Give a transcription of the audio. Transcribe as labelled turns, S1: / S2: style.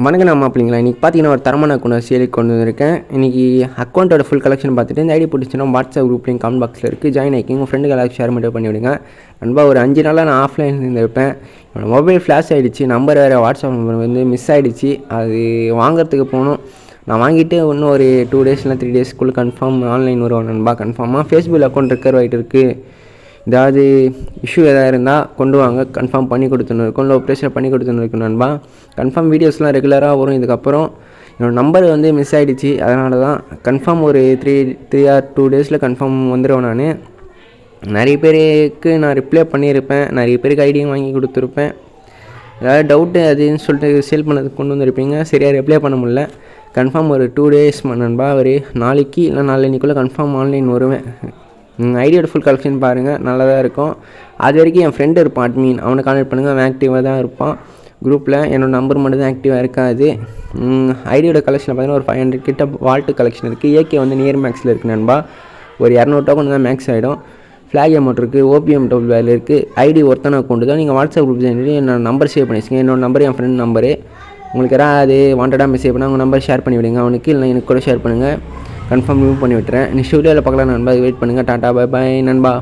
S1: வணக்கம் நம்ம அப்படிங்களா. இன்றைக்கி பார்த்தீங்கன்னா ஒரு தரமான அக்கௌண்ட் சேலுக்கு கொண்டு வந்திருக்கேன். இன்றைக்கி அக்கௌண்ட்டோட ஃபுல் கலெக்ஷன் பார்த்துட்டு இந்த ஐடி பிடிச்சின்னா வாட்ஸ்அப் குரூப்லையும் கமெண்ட் பாக்ஸில் இருக்குது, ஜாயின் ஆகிக்கிங்க. உங்கள் ஃப்ரெண்டுக்கு எல்லாரும் ஷேர் மட்டும் பண்ணிவிடுங்க. நண்பா ஒரு 5 நாளாக நான் ஆஃப்லைனில் இருந்திருப்பேன். என்னோடய மொபைல் ஃப்ளாஷ் ஆகிடுச்சு, நம்பர் வேறு வாட்ஸ்அப் நம்பர் வந்து மிஸ் ஆகிடுச்சு. அது வாங்குறதுக்கு போகணும். நான் வாங்கிட்டு இன்னும் ஒரு 2 days இல்லை 3 daysக்குள்ளே கன்ஃபார்ம் ஆன்லைன் வரும் நண்பா. கன்ஃபார்மாக ஃபேஸ்புக் அக்கௌண்ட் ரெக்கவர் ஆகிட்டு இருக்குது. ஏதாவது இஷ்யூ எதாவது இருந்தால் கொண்டு வாங்க, கன்ஃபார்ம் பண்ணி கொடுத்துன்னு இருக்கும். இல்லை ஆப்ரேஷன் பண்ணி கொடுத்துன்னு இருக்கும் நண்பா. கன்ஃபார்ம் வீடியோஸ்லாம் ரெகுலராக வரும். இதுக்கப்புறம் என்னோடய நம்பர் வந்து மிஸ் ஆகிடுச்சு, அதனால தான் கன்ஃபார்ம் ஒரு 3 or 2 days கன்ஃபார்ம் வந்துடுவேன். நான் நிறைய பேருக்கு நான் ரிப்ளை பண்ணியிருப்பேன், நிறைய பேருக்கு ஐடியும் வாங்கி கொடுத்துருப்பேன். ஏதாவது டவுட்டு அதுன்னு சொல்லிட்டு சேல் பண்ணதுக்கு கொண்டு வந்திருப்பீங்க, சரியாக ரிப்ளை பண்ண முடியல. கன்ஃபார்ம் ஒரு 2 days நண்பா, ஒரு நாளைக்கு இல்லை நாளைக்குள்ளே கன்ஃபார்ம் ஆன்லைன் வருவேன். ஐடியோட ஃபுல் கலெக்ஷன் பாருங்கள், நல்லா தான் இருக்கும். அது வரைக்கும் என் ஃப்ரெண்டு இருப்பான் அட்மின், அவனை கான்டெக்ட் பண்ணுங்கள். அவன் ஆக்டிவாக தான் இருப்பான் குரூப்பில். என்னோடய நம்பர் மட்டும் தான் ஆக்டிவாக இருக்காது. ஐடியோட கலெக்ஷனில் பார்த்தீங்கன்னா ஒரு 500 கிட்ட வால்ட்டு கலெக்ஷன் இருக்குது. ஏகே வந்து நியர் மேக்ஸில் இருக்குது நண்பா. ஒரு 200 டோக்கன் தான் மேக்ஸ் ஆகிடும். ஃப்ளாக் அமௌண்ட் இருக்குது, ஓபிஎம் டபுள் வேலை இருக்குது. ஐடி ஒருத்தனை கொண்டு தான் நீங்கள் வாட்ஸ்அப் குரூப் ஜாயின் என்னோடய நம்பர் சேவ் பண்ணி வச்சுங்க. என்னோடய நம்பர் என் ஃப்ரெண்ட் நம்பரு. உங்களுக்கு யாராவது வாண்டடாக மெசேஜ் பண்ணால் உங்கள் நம்பர் ஷேர் பண்ணி விடுங்க அவனுக்கு, இல்லை எனக்கு கூட ஷேர் பண்ணுங்கள். கன்ஃபார்ம் மூவ் பண்ணி விட்டுறேன். நெக்ஸ்ட் வீடியோவில் பார்க்கலாம் நண்பா. வெயிட் பண்ணுங்கள். டாட்டா, பை பாய் நண்பா.